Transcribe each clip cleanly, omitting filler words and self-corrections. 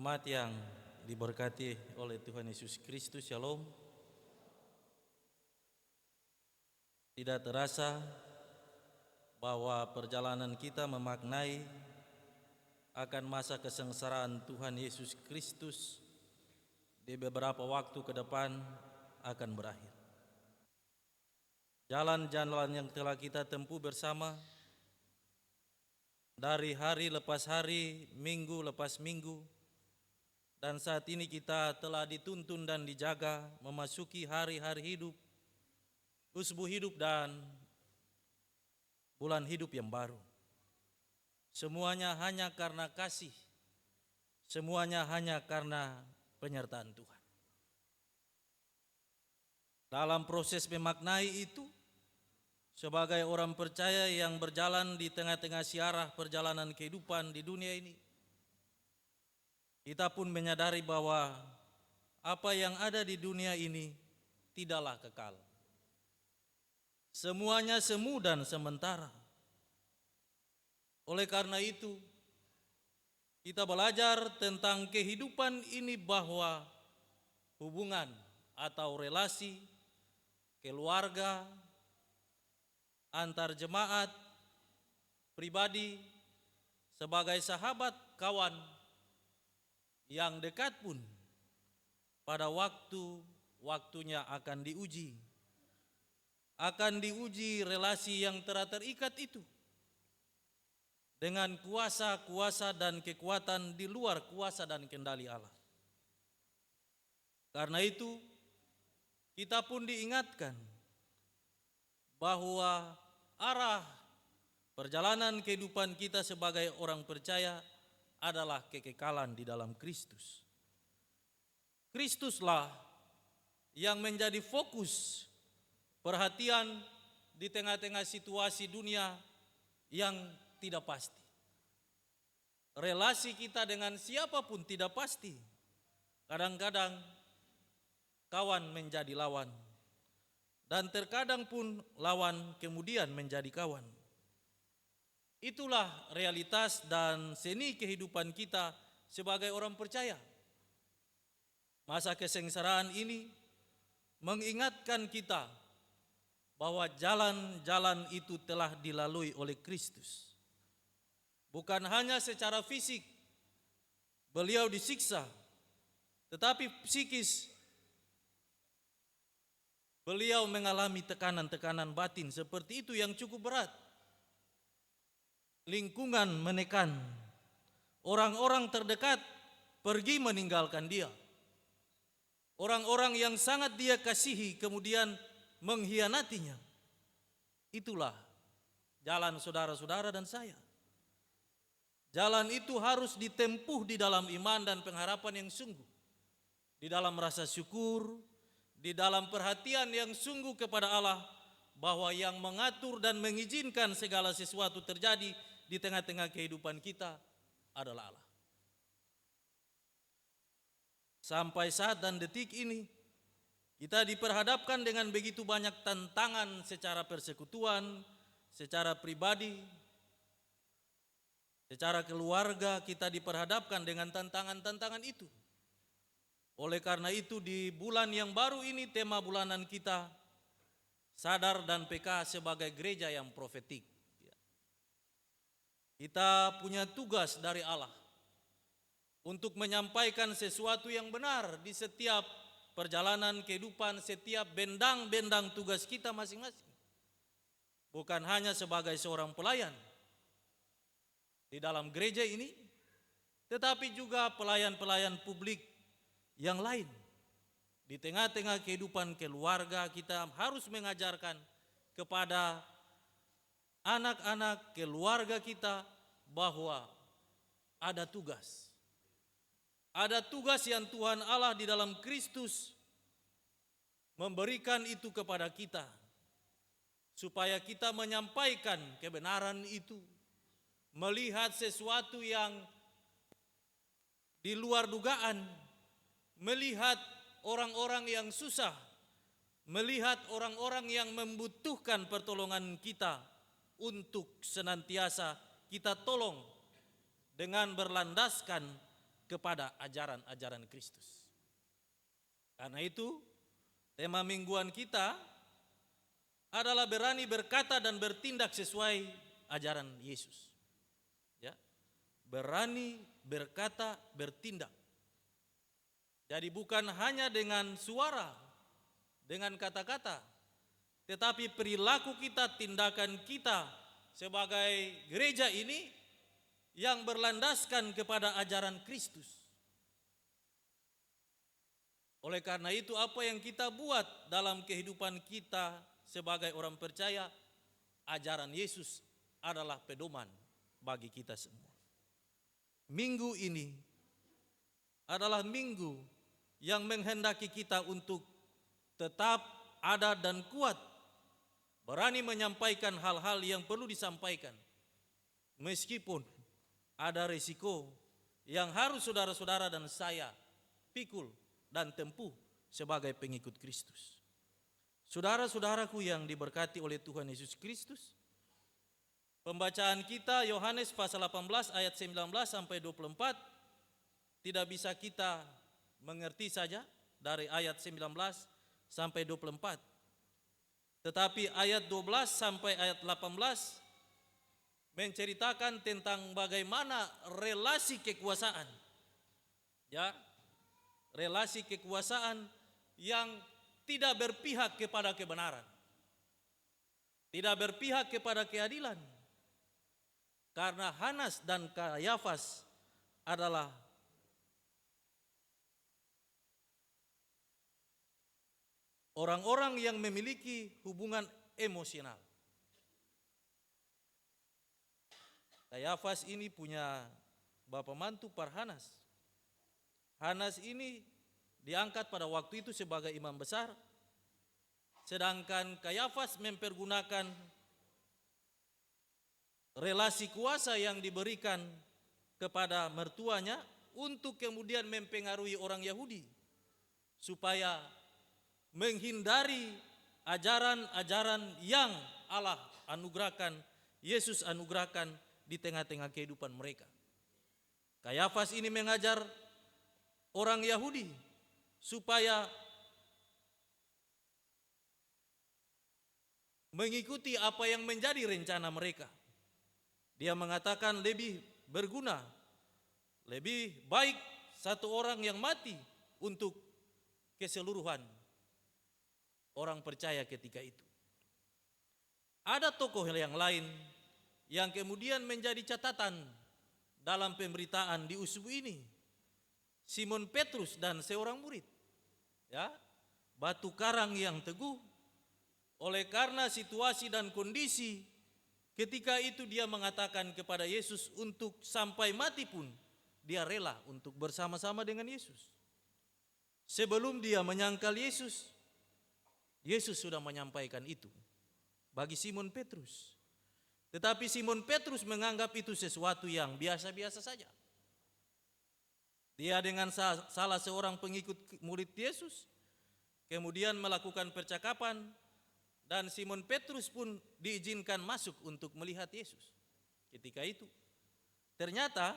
Jemaat yang diberkati oleh Tuhan Yesus Kristus, Shalom. Tidak terasa bahwa perjalanan kita memaknai akan masa kesengsaraan Tuhan Yesus Kristus di beberapa waktu ke depan akan berakhir. Jalan-jalan yang telah kita tempuh bersama dari hari lepas hari, minggu lepas minggu, dan saat ini kita telah dituntun dan dijaga memasuki hari-hari hidup, usbu hidup dan bulan hidup yang baru. Semuanya hanya karena kasih, semuanya hanya karena penyertaan Tuhan. Dalam proses memaknai itu, sebagai orang percaya yang berjalan di tengah-tengah siarah perjalanan kehidupan di dunia ini, kita pun menyadari bahwa apa yang ada di dunia ini tidaklah kekal. Semuanya semu dan sementara. Oleh karena itu, kita belajar tentang kehidupan ini bahwa hubungan atau relasi keluarga, antar jemaat, pribadi, sebagai sahabat, kawan yang dekat pun pada waktunya akan diuji. Akan diuji relasi yang terikat itu dengan kuasa-kuasa dan kekuatan di luar kuasa dan kendali Allah. Karena itu, kita pun diingatkan bahwa arah perjalanan kehidupan kita sebagai orang percaya adalah kekekalan di dalam Kristus. Kristuslah yang menjadi fokus perhatian di tengah-tengah situasi dunia yang tidak pasti. Relasi kita dengan siapapun tidak pasti. Kadang-kadang kawan menjadi lawan, dan terkadang pun lawan kemudian menjadi kawan. Itulah realitas dan seni kehidupan kita sebagai orang percaya. Masa kesengsaraan ini mengingatkan kita bahwa jalan-jalan itu telah dilalui oleh Kristus. Bukan hanya secara fisik beliau disiksa, tetapi psikis beliau mengalami tekanan-tekanan batin seperti itu yang cukup berat. Lingkungan menekan, orang-orang terdekat pergi meninggalkan dia. Orang-orang yang sangat dia kasihi kemudian mengkhianatinya. Itulah jalan saudara-saudara dan saya. Jalan itu harus ditempuh di dalam iman dan pengharapan yang sungguh, di dalam rasa syukur, di dalam perhatian yang sungguh kepada Allah, bahwa yang mengatur dan mengizinkan segala sesuatu terjadi di tengah-tengah kehidupan kita adalah Allah. Sampai saat dan detik ini, kita diperhadapkan dengan begitu banyak tantangan secara persekutuan, secara pribadi, secara keluarga. Kita diperhadapkan dengan tantangan-tantangan itu. Oleh karena itu, di bulan yang baru ini, tema bulanan kita sadar dan peka sebagai gereja yang profetik. Kita punya tugas dari Allah untuk menyampaikan sesuatu yang benar di setiap perjalanan kehidupan, setiap bendang-bendang tugas kita masing-masing. Bukan hanya sebagai seorang pelayan di dalam gereja ini, tetapi juga pelayan-pelayan publik yang lain. Di tengah-tengah kehidupan keluarga, kita harus mengajarkan kepada anak-anak keluarga kita bahwa ada tugas. Ada tugas yang Tuhan Allah di dalam Kristus memberikan itu kepada kita, supaya kita menyampaikan kebenaran itu, melihat sesuatu yang di luar dugaan, melihat orang-orang yang susah, melihat orang-orang yang membutuhkan pertolongan kita, untuk senantiasa kita tolong dengan berlandaskan kepada ajaran-ajaran Kristus. Karena itu, tema mingguan kita adalah berani berkata dan bertindak sesuai ajaran Yesus. Ya. Berani berkata, bertindak. Jadi bukan hanya dengan suara, dengan kata-kata, tetapi perilaku kita, tindakan kita sebagai gereja ini yang berlandaskan kepada ajaran Kristus. Oleh karena itu, apa yang kita buat dalam kehidupan kita sebagai orang percaya, ajaran Yesus adalah pedoman bagi kita semua. Minggu ini adalah minggu yang menghendaki kita untuk tetap ada dan kuat, berani menyampaikan hal-hal yang perlu disampaikan, meskipun ada risiko yang harus saudara-saudara dan saya pikul dan tempuh sebagai pengikut Kristus. Saudara-saudaraku yang diberkati oleh Tuhan Yesus Kristus, pembacaan kita Yohanes pasal 18 ayat 19 sampai 24 tidak bisa kita mengerti saja dari ayat 19 sampai 24. Tetapi ayat 12 sampai ayat 18 menceritakan tentang bagaimana relasi kekuasaan. Ya, relasi kekuasaan yang tidak berpihak kepada kebenaran. Tidak berpihak kepada keadilan. Karena Hanas dan Kayafas adalah orang-orang yang memiliki hubungan emosional. Kayafas ini punya bapak mantu Hanas. Hanas ini diangkat pada waktu itu sebagai imam besar, sedangkan Kayafas mempergunakan relasi kuasa yang diberikan kepada mertuanya untuk kemudian mempengaruhi orang Yahudi supaya menghindari ajaran-ajaran yang Allah anugerahkan, Yesus anugerahkan di tengah-tengah kehidupan mereka. Kayafas ini mengajar orang Yahudi supaya mengikuti apa yang menjadi rencana mereka. Dia mengatakan lebih berguna, lebih baik satu orang yang mati untuk keseluruhan orang percaya ketika itu. Ada tokoh yang lain yang kemudian menjadi catatan dalam pemberitaan di usbu ini. Simon Petrus dan seorang murid. Ya, batu karang yang teguh. Oleh karena situasi dan kondisi ketika itu dia mengatakan kepada Yesus untuk sampai mati pun dia rela untuk bersama-sama dengan Yesus. Sebelum dia menyangkal Yesus, Yesus sudah menyampaikan itu bagi Simon Petrus. Tetapi Simon Petrus menganggap itu sesuatu yang biasa-biasa saja. Dia dengan salah seorang pengikut murid Yesus kemudian melakukan percakapan dan Simon Petrus pun diizinkan masuk untuk melihat Yesus. Ketika itu ternyata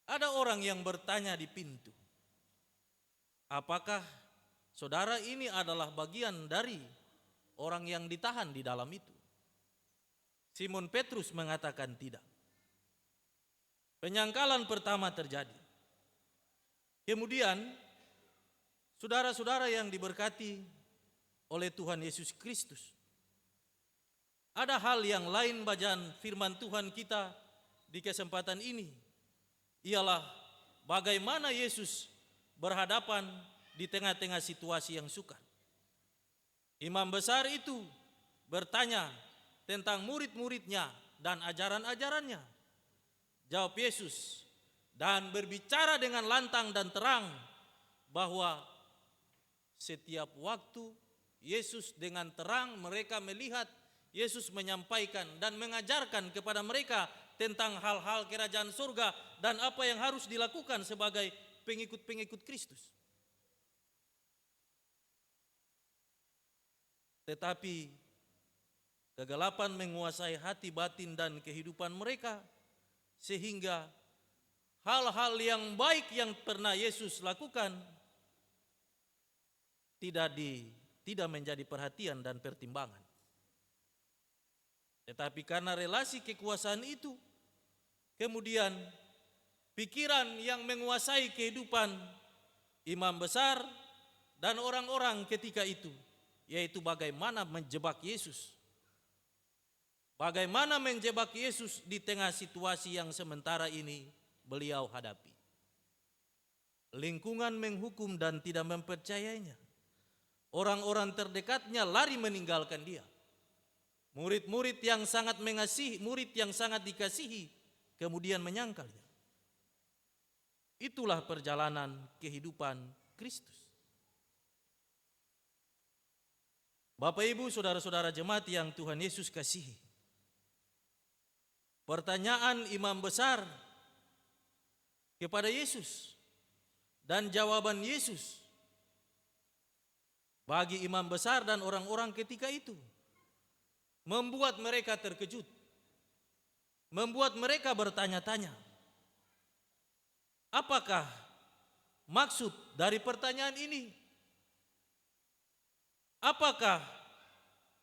ada orang yang bertanya di pintu, apakah saudara ini adalah bagian dari orang yang ditahan di dalam itu? Simon Petrus mengatakan tidak. Penyangkalan pertama terjadi. Kemudian saudara-saudara yang diberkati oleh Tuhan Yesus Kristus, ada hal yang lain bacaan firman Tuhan kita di kesempatan ini, ialah bagaimana Yesus berhadapan di tengah-tengah situasi yang sukar. Imam besar itu bertanya tentang murid-muridnya dan ajaran-ajarannya. Jawab Yesus dan berbicara dengan lantang dan terang bahwa setiap waktu Yesus dengan terang mereka melihat Yesus menyampaikan dan mengajarkan kepada mereka tentang hal-hal kerajaan surga dan apa yang harus dilakukan sebagai pengikut-pengikut Kristus. Tetapi kegelapan menguasai hati batin dan kehidupan mereka sehingga hal-hal yang baik yang pernah Yesus lakukan tidak menjadi perhatian dan pertimbangan. Tetapi karena relasi kekuasaan itu, kemudian pikiran yang menguasai kehidupan imam besar dan orang-orang ketika itu, yaitu bagaimana menjebak Yesus. Bagaimana menjebak Yesus di tengah situasi yang sementara ini beliau hadapi. Lingkungan menghukum dan tidak mempercayainya. Orang-orang terdekatnya lari meninggalkan dia. Murid-murid yang sangat mengasihi, murid yang sangat dikasihi, kemudian menyangkalnya. Itulah perjalanan kehidupan Kristus. Bapak Ibu, saudara-saudara jemaat yang Tuhan Yesus kasihi. Pertanyaan imam besar kepada Yesus dan jawaban Yesus bagi imam besar dan orang-orang ketika itu membuat mereka terkejut, membuat mereka bertanya-tanya, apakah maksud dari pertanyaan ini? Apakah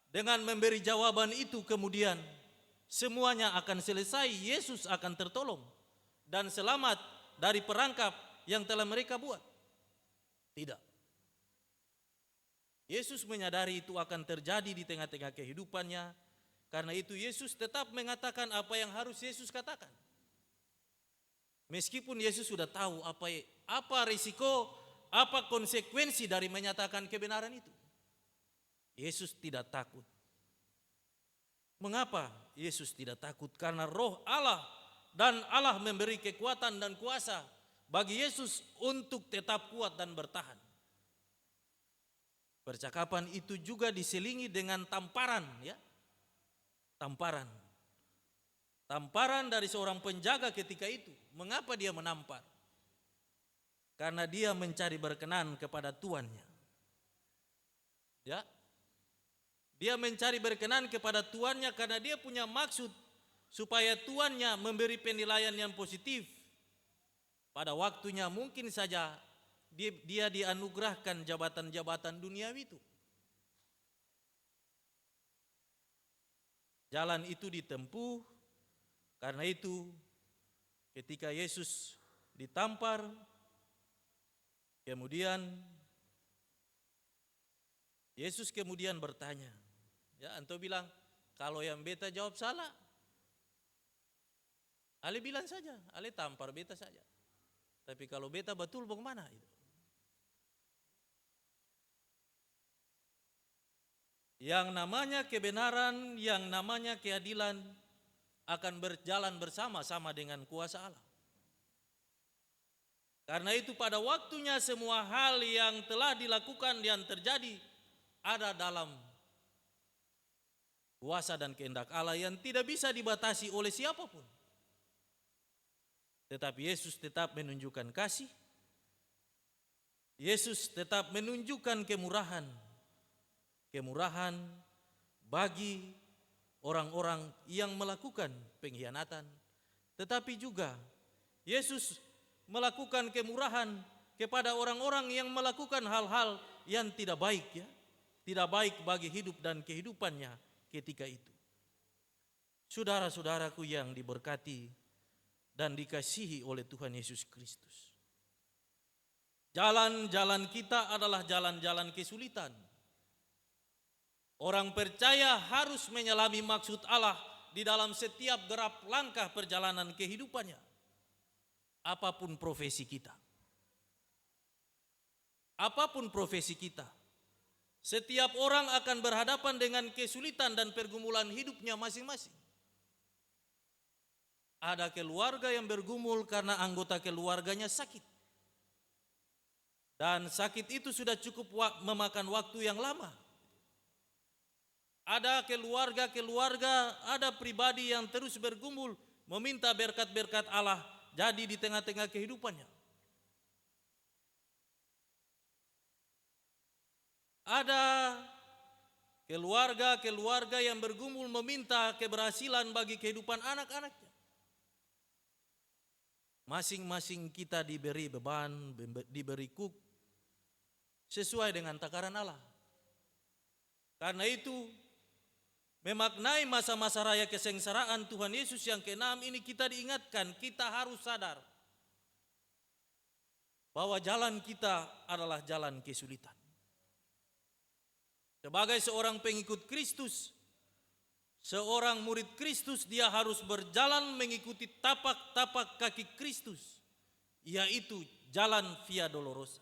dengan memberi jawaban itu kemudian semuanya akan selesai, Yesus akan tertolong dan selamat dari perangkap yang telah mereka buat? Tidak. Yesus menyadari itu akan terjadi di tengah-tengah kehidupannya. Karena itu Yesus tetap mengatakan apa yang harus Yesus katakan. Meskipun Yesus sudah tahu apa risiko, apa konsekuensi dari menyatakan kebenaran itu. Yesus tidak takut. Mengapa Yesus tidak takut? Karena Roh Allah dan Allah memberi kekuatan dan kuasa bagi Yesus untuk tetap kuat dan bertahan. Percakapan itu juga diselingi dengan tamparan, ya. Tamparan. Tamparan dari seorang penjaga ketika itu. Mengapa dia menampar? Karena dia mencari berkenan kepada tuannya. Ya. Dia mencari berkenan kepada tuannya karena dia punya maksud supaya tuannya memberi penilaian yang positif. Pada waktunya mungkin saja dia dianugerahkan jabatan-jabatan duniawi itu. Jalan itu ditempuh, karena itu ketika Yesus ditampar, kemudian Yesus kemudian bertanya, ya, anto bilang, kalau yang beta jawab salah, ale bilang saja, ale tampar beta saja. Tapi kalau beta betul bagaimana itu? Yang namanya kebenaran, yang namanya keadilan akan berjalan bersama-sama dengan kuasa Allah. Karena itu pada waktunya semua hal yang telah dilakukan dan terjadi ada dalam kuasa dan kehendak Allah yang tidak bisa dibatasi oleh siapapun. Tetapi Yesus tetap menunjukkan kasih. Yesus tetap menunjukkan kemurahan. Kemurahan bagi orang-orang yang melakukan pengkhianatan. Tetapi juga Yesus melakukan kemurahan kepada orang-orang yang melakukan hal-hal yang tidak baik, ya. Tidak baik bagi hidup dan kehidupannya ketika itu. Saudara-saudaraku yang diberkati dan dikasihi oleh Tuhan Yesus Kristus. Jalan-jalan kita adalah jalan-jalan kesulitan. Orang percaya harus menyelami maksud Allah di dalam setiap gerak langkah perjalanan kehidupannya. Apapun profesi kita. Apapun profesi kita. Setiap orang akan berhadapan dengan kesulitan dan pergumulan hidupnya masing-masing. Ada keluarga yang bergumul karena anggota keluarganya sakit. Dan sakit itu sudah cukup memakan waktu yang lama. Ada keluarga, ada pribadi yang terus bergumul meminta berkat-berkat Allah jadi di tengah-tengah kehidupannya. Ada keluarga yang bergumul meminta keberhasilan bagi kehidupan anak-anaknya. Masing-masing kita diberi beban, diberi kuk sesuai dengan takaran Allah. Karena itu, memaknai masa-masa raya kesengsaraan Tuhan Yesus yang ke-6 ini kita diingatkan, kita harus sadar bahwa jalan kita adalah jalan kesulitan. Sebagai seorang pengikut Kristus, seorang murid Kristus, dia harus berjalan mengikuti tapak-tapak kaki Kristus, yaitu jalan Via Dolorosa.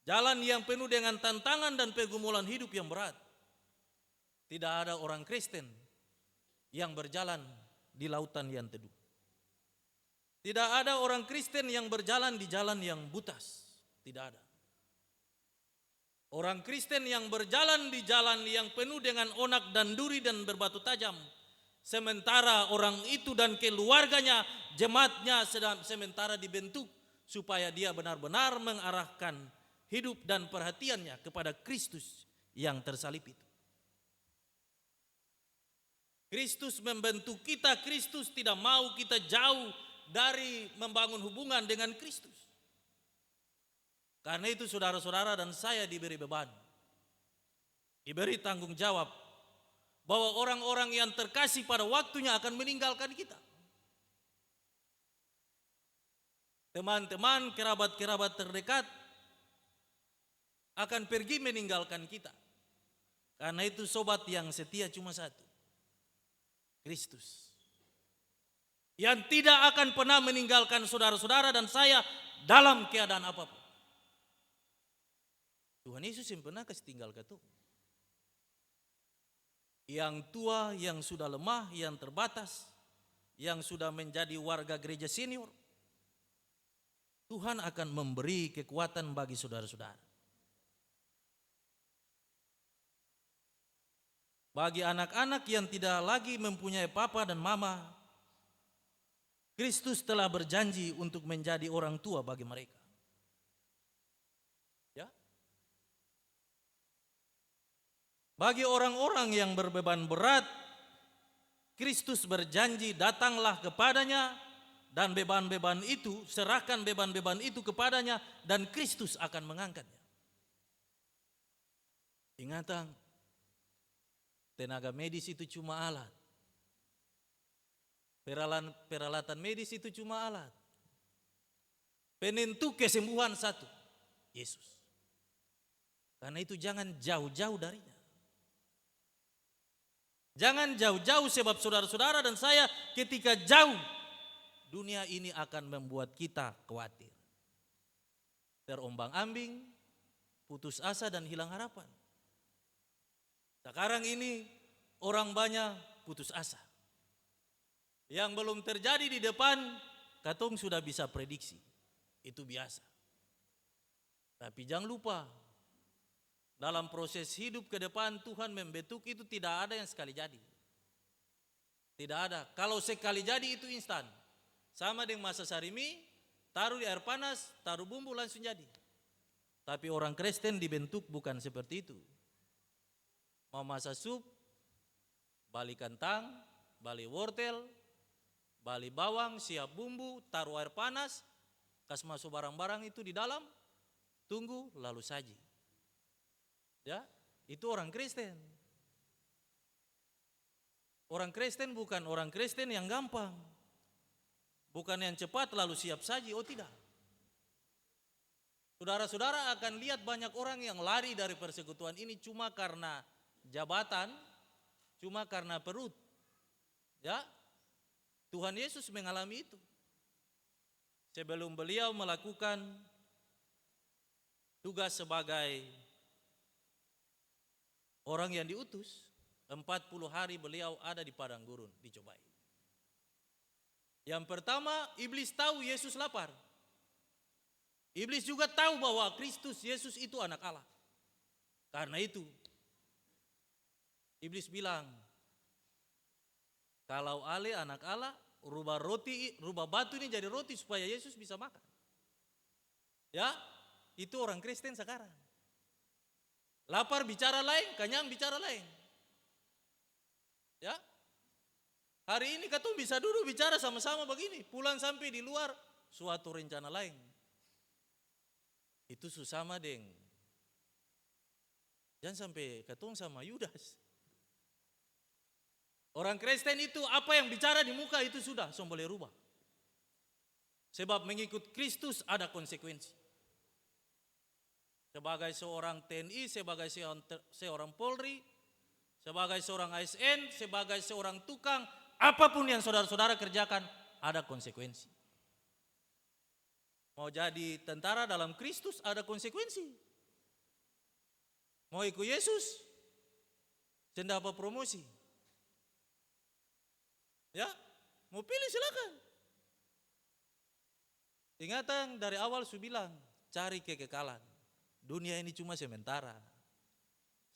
Jalan yang penuh dengan tantangan dan pergumulan hidup yang berat. Tidak ada orang Kristen yang berjalan di lautan yang teduh. Tidak ada orang Kristen yang berjalan di jalan yang butas. Tidak ada. Orang Kristen yang berjalan di jalan yang penuh dengan onak dan duri dan berbatu tajam. Sementara orang itu dan keluarganya, jemaatnya sementara dibentuk supaya dia benar-benar mengarahkan hidup dan perhatiannya kepada Kristus yang tersalib itu. Kristus membentuk kita, Kristus tidak mau kita jauh dari membangun hubungan dengan Kristus. Karena itu saudara-saudara dan saya diberi beban, diberi tanggung jawab bahwa orang-orang yang terkasih pada waktunya akan meninggalkan kita. Teman-teman, kerabat-kerabat terdekat akan pergi meninggalkan kita. Karena itu sobat yang setia cuma satu, Kristus. Yang tidak akan pernah meninggalkan saudara-saudara dan saya dalam keadaan apapun. Tuhan Yesus yang pernah kasih tinggal ke tuh. Yang tua, yang sudah lemah, yang terbatas, yang sudah menjadi warga gereja senior, Tuhan akan memberi kekuatan bagi saudara-saudara. Bagi anak-anak yang tidak lagi mempunyai papa dan mama, Kristus telah berjanji untuk menjadi orang tua bagi mereka. Ya. Bagi orang-orang yang berbeban berat, Kristus berjanji, datanglah kepadanya dan beban-beban itu, serahkan beban-beban itu kepadanya dan Kristus akan mengangkatnya. Ingatan, tenaga medis itu cuma alat. Peralatan medis itu cuma alat. Penentu kesembuhan satu, Yesus. Karena itu jangan jauh-jauh darinya. Jangan jauh-jauh sebab saudara-saudara dan saya ketika jauh, dunia ini akan membuat kita khawatir. Terombang-ambing, putus asa dan hilang harapan. Sekarang ini orang banyak putus asa. Yang belum terjadi di depan, katong sudah bisa prediksi. Itu biasa. Tapi jangan lupa, dalam proses hidup ke depan Tuhan membentuk itu tidak ada yang sekali jadi. Tidak ada. Kalau sekali jadi itu instan. Sama dengan masak sarimi, taruh di air panas, taruh bumbu langsung jadi. Tapi orang Kristen dibentuk bukan seperti itu. Mau masak sup, bali kentang, bali wortel, bali bawang, siap bumbu, taruh air panas, kasih masuk barang-barang itu di dalam, tunggu lalu saji. Ya, itu orang Kristen. Orang Kristen bukan orang Kristen yang gampang. Bukan yang cepat lalu siap saji, oh tidak. Saudara-saudara akan lihat banyak orang yang lari dari persekutuan ini cuma karena jabatan, cuma karena perut. Ya, Tuhan Yesus mengalami itu. Sebelum beliau melakukan tugas sebagai orang yang diutus, 40 hari beliau ada di padang gurun, dicobai. Yang pertama, iblis tahu Yesus lapar. Iblis juga tahu bahwa Kristus Yesus itu anak Allah. Karena itu, iblis bilang, kalau Ale anak Allah, rubah batu ini jadi roti supaya Yesus bisa makan. Ya, itu orang Kristen sekarang. Lapar bicara lain, kenyang bicara lain. Ya. Hari ini katong bisa duduk bicara sama-sama begini, pulang sampai di luar suatu rencana lain. Itu susama deng. Jangan sampai katong sama Yudas. Orang Kristen itu apa yang bicara di muka itu sudah, boleh rubah. Sebab mengikut Kristus ada konsekuensi. Sebagai seorang TNI, sebagai seorang Polri, sebagai seorang ASN, sebagai seorang tukang, apapun yang saudara-saudara kerjakan ada konsekuensi. Mau jadi tentara dalam Kristus ada konsekuensi. Mau ikut Yesus, tidak dapat promosi. Ya, mau pilih silakan. Ingatan dari awal saya bilang, cari kekekalan. Dunia ini cuma sementara.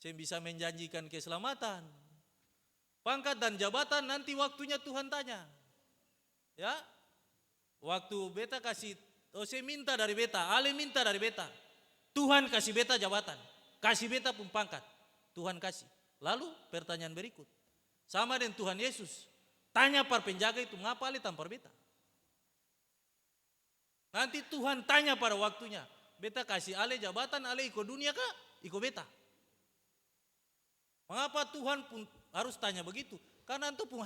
Saya bisa menjanjikan keselamatan. Pangkat dan jabatan nanti waktunya Tuhan tanya. Ya, waktu beta kasih, saya minta dari beta, Ale minta dari beta. Tuhan kasih beta jabatan, kasih beta pun pangkat. Tuhan kasih. Lalu pertanyaan berikut, sama dengan Tuhan Yesus. Tanya par penjaga itu, ngapa Ale tampar beta? Nanti Tuhan tanya pada waktunya, beta kasih Ale jabatan, Ale ikut dunia kah? Ikut beta. Mengapa Tuhan pun harus tanya begitu? Karena itu pun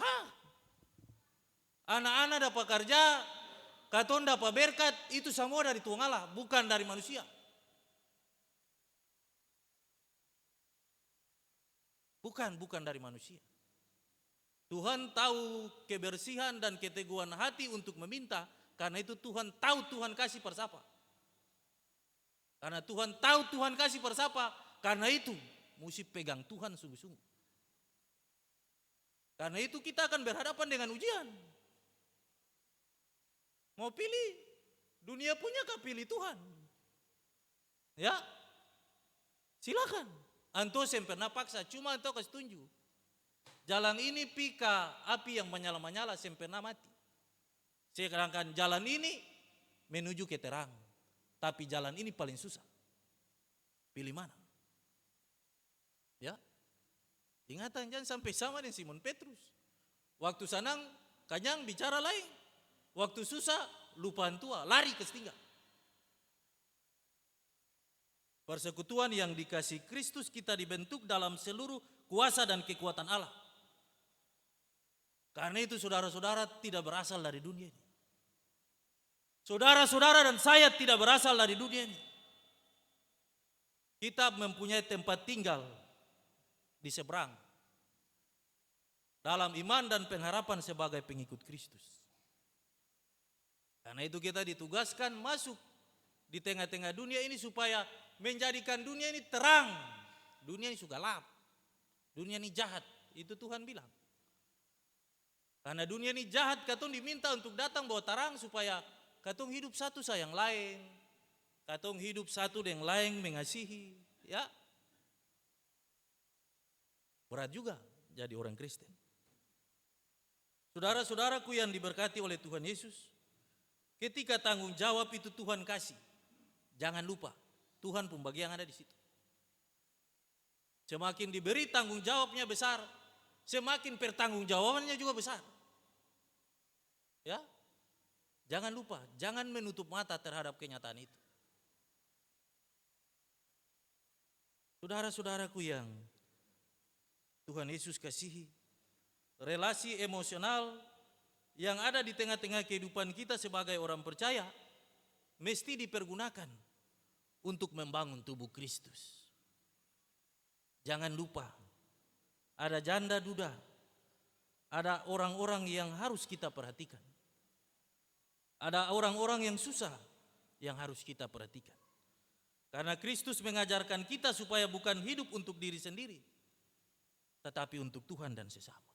anak-anak dapat kerja, katon dapat berkat, itu semua dari Tuhan Allah, bukan dari manusia. Bukan dari manusia. Tuhan tahu kebersihan dan keteguhan hati untuk meminta, karena itu Tuhan tahu Tuhan kasih persapa. Karena Tuhan tahu Tuhan kasih persapa, karena itu mesti pegang Tuhan sungguh-sungguh. Karena itu kita akan berhadapan dengan ujian. Mau pilih dunia punya kah pilih Tuhan? Ya, silakan. Anto saya pernah paksa, cuma anto kasih tunjuk. Jalan ini pika api yang menyala-menyala, saya pernah mati. Saya katakan jalan ini menuju ke terang, tapi jalan ini paling susah. Pilih mana? Ya, ingatan jangan sampai sama dengan Simon Petrus. Waktu senang, kanyang bicara lain. Waktu susah, lupaan tua, lari ke setinggal. Persekutuan yang dikasih Kristus kita dibentuk dalam seluruh kuasa dan kekuatan Allah. Karena itu saudara-saudara tidak berasal dari dunia ini. Saudara-saudara dan saya tidak berasal dari dunia ini. Kita mempunyai tempat tinggal di seberang. Dalam iman dan pengharapan sebagai pengikut Kristus. Karena itu kita ditugaskan masuk di tengah-tengah dunia ini supaya menjadikan dunia ini terang. Dunia ini suka gelap. Dunia ini jahat. Itu Tuhan bilang. Karena dunia ini jahat, katong diminta untuk datang bawa terang supaya katong hidup satu sayang lain. Katong hidup satu dengan lain mengasihi. Ya. Berat juga jadi orang Kristen. Saudara-saudaraku yang diberkati oleh Tuhan Yesus, ketika tanggung jawab itu Tuhan kasih, jangan lupa Tuhan pembagian ada di situ. Semakin diberi tanggung jawabnya besar, semakin pertanggungjawabannya juga besar. Ya, jangan lupa, jangan menutup mata terhadap kenyataan itu. Saudara-saudaraku yang Tuhan Yesus kasihi, relasi emosional yang ada di tengah-tengah kehidupan kita sebagai orang percaya mesti dipergunakan untuk membangun tubuh Kristus. Jangan lupa, ada janda duda, ada orang-orang yang harus kita perhatikan. Ada orang-orang yang susah yang harus kita perhatikan. Karena Kristus mengajarkan kita supaya bukan hidup untuk diri sendiri, tetapi untuk Tuhan dan sesama.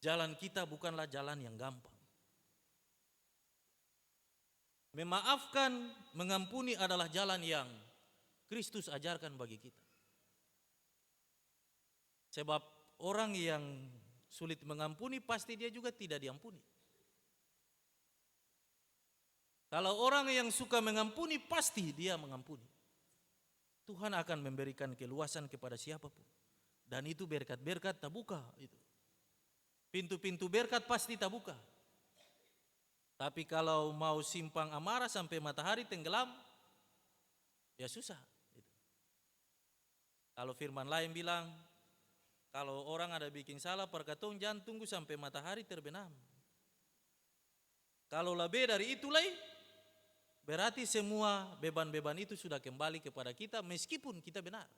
Jalan kita bukanlah jalan yang gampang. Memaafkan, mengampuni adalah jalan yang Kristus ajarkan bagi kita. Sebab orang yang sulit mengampuni pasti dia juga tidak diampuni. Kalau orang yang suka mengampuni pasti dia mengampuni. Tuhan akan memberikan keluasan kepada siapapun. Dan itu berkat-berkat terbuka itu. pintu-pintu berkat pasti terbuka. Tapi kalau mau simpang amarah sampai matahari tenggelam, ya susah. Kalau firman lain bilang, kalau orang ada bikin salah, perkatong jangan tunggu sampai matahari terbenam. Kalau lebih dari itu lagi, berarti semua beban-beban itu sudah kembali kepada kita meskipun kita benar.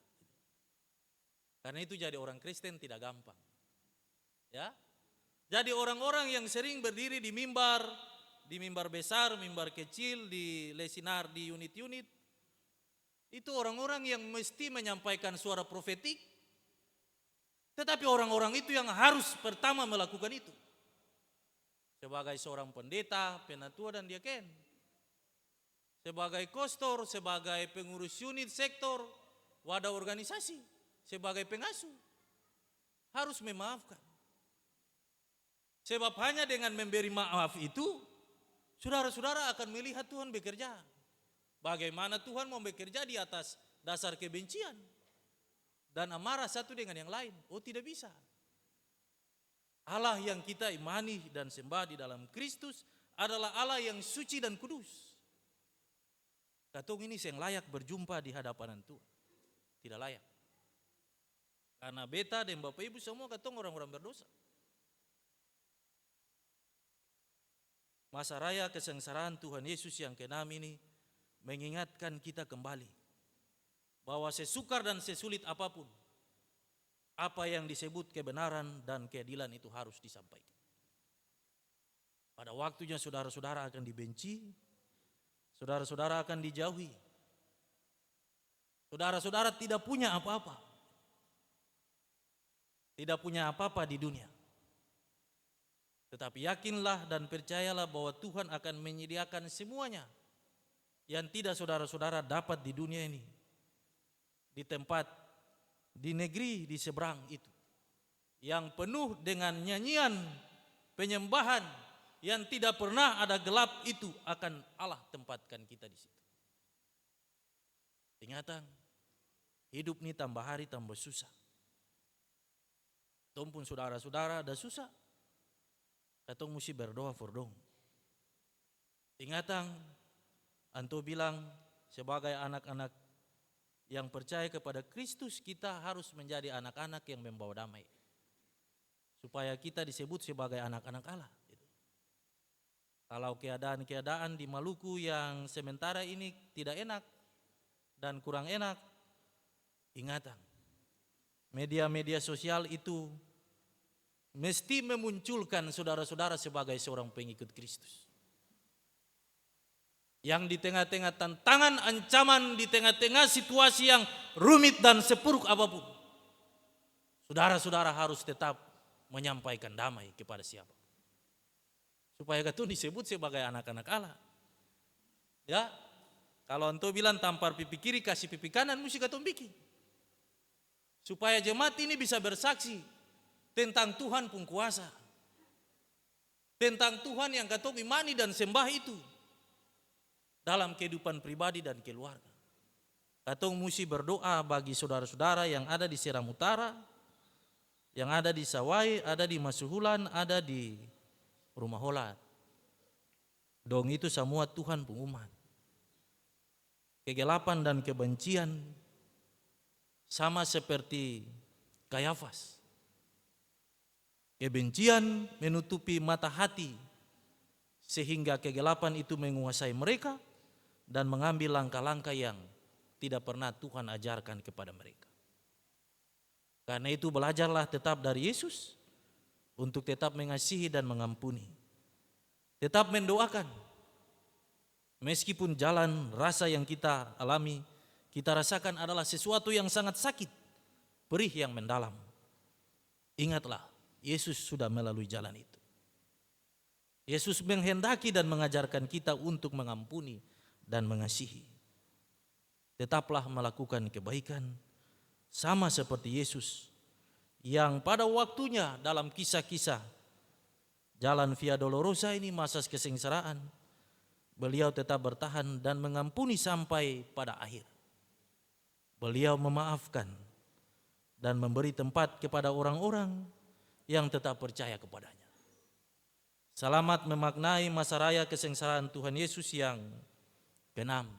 Karena itu jadi orang Kristen tidak gampang. Ya. Jadi orang-orang yang sering berdiri di mimbar besar, mimbar kecil, di lesinar, di unit-unit, itu orang-orang yang mesti menyampaikan suara profetik. Tetapi orang-orang itu yang harus pertama melakukan itu. Sebagai seorang pendeta, penatua dan diaken. Sebagai kostor, sebagai pengurus unit, sektor, wadah organisasi, sebagai pengasuh. Harus memaafkan. Sebab hanya dengan memberi maaf itu, saudara-saudara akan melihat Tuhan bekerja. Bagaimana Tuhan mau bekerja di atas dasar kebencian dan amarah satu dengan yang lain. Oh, tidak bisa. Allah yang kita imani dan sembah di dalam Kristus adalah Allah yang suci dan kudus. Katong ini yang layak berjumpa di hadapan Tuhan. Tidak layak. Karena beta dan bapak ibu semua katong orang-orang berdosa. Masa raya kesengsaraan Tuhan Yesus yang ke-6 ini mengingatkan kita kembali bahwa sesukar dan sesulit apapun, apa yang disebut kebenaran dan keadilan itu harus disampaikan. Pada waktunya saudara-saudara akan dibenci, saudara-saudara akan dijauhi, saudara-saudara tidak punya apa-apa, tidak punya apa-apa di dunia. Tetapi yakinlah dan percayalah bahwa Tuhan akan menyediakan semuanya yang tidak saudara-saudara dapat di dunia ini, di tempat, di negeri di seberang itu, yang penuh dengan nyanyian, penyembahan, yang tidak pernah ada gelap itu akan Allah tempatkan kita di situ. Ingatan, hidup ini tambah hari tambah susah. Tumpun saudara-saudara ada susah, katong mesti berdoa for dong. Ingatan, anto bilang sebagai anak-anak yang percaya kepada Kristus, kita harus menjadi anak-anak yang membawa damai. Supaya kita disebut sebagai anak-anak Allah. Kalau keadaan-keadaan di Maluku yang sementara ini tidak enak dan kurang enak, ingatan, media-media sosial itu mesti memunculkan saudara-saudara sebagai seorang pengikut Kristus. Yang di tengah-tengah tantangan, ancaman, di tengah-tengah situasi yang rumit dan sepuruk apapun, saudara-saudara harus tetap menyampaikan damai kepada siapa. Supaya kita disebut sebagai anak-anak Allah. Ya, kalau engkau bilang tampar pipi kiri kasih pipi kanan, mesti kita bikin. Supaya jemaat ini bisa bersaksi tentang Tuhan pun kuasa. Tentang Tuhan yang katong imani dan sembah itu dalam kehidupan pribadi dan keluarga. Katong mesti berdoa bagi saudara-saudara yang ada di Seram Utara, yang ada di Sawai, ada di Masuhulan, ada di Rumah Holat. Dong itu semua Tuhan pun umat. Kegelapan dan kebencian sama seperti Kayafas. Kebencian menutupi mata hati sehingga kegelapan itu menguasai mereka dan mengambil langkah-langkah yang tidak pernah Tuhan ajarkan kepada mereka. Karena itu belajarlah tetap dari Yesus untuk tetap mengasihi dan mengampuni. Tetap mendoakan. Meskipun jalan rasa yang kita alami, kita rasakan adalah sesuatu yang sangat sakit, perih yang mendalam. Ingatlah, Yesus sudah melalui jalan itu. Yesus menghendaki dan mengajarkan kita untuk mengampuni dan mengasihi. Tetaplah melakukan kebaikan sama seperti Yesus yang pada waktunya dalam kisah-kisah jalan Via Dolorosa ini, masa kesengsaraan, beliau tetap bertahan dan mengampuni sampai pada akhir. Beliau memaafkan dan memberi tempat kepada orang-orang yang tetap percaya kepadanya. Selamat memaknai masa raya kesengsaraan Tuhan Yesus yang keenam.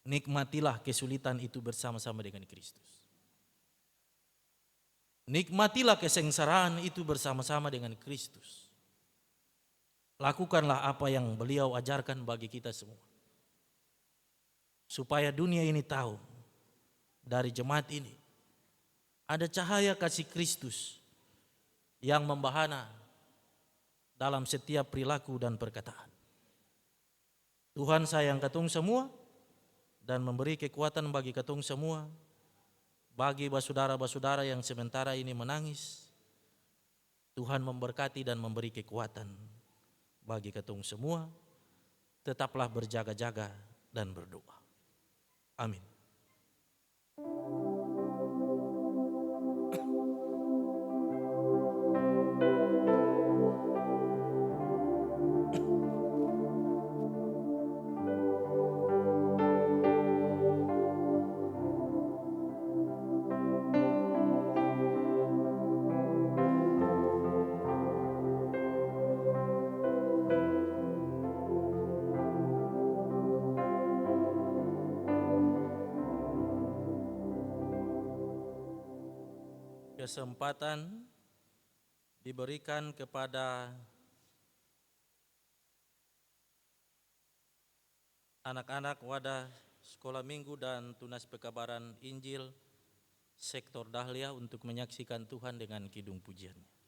Nikmatilah kesulitan itu bersama-sama dengan Kristus. Nikmatilah kesengsaraan itu bersama-sama dengan Kristus. Lakukanlah apa yang beliau ajarkan bagi kita semua. Supaya dunia ini tahu dari jemaat ini ada cahaya kasih Kristus yang membahana dalam setiap perilaku dan perkataan. Tuhan sayang katong semua dan memberi kekuatan bagi katong semua, bagi basudara-basudara yang sementara ini menangis. Tuhan memberkati dan memberi kekuatan bagi katong semua. Tetaplah berjaga-jaga dan berdoa. Amin. Kesempatan diberikan kepada anak-anak wadah sekolah minggu dan tunas pekabaran Injil sektor Dahlia untuk menyaksikan Tuhan dengan kidung pujiannya.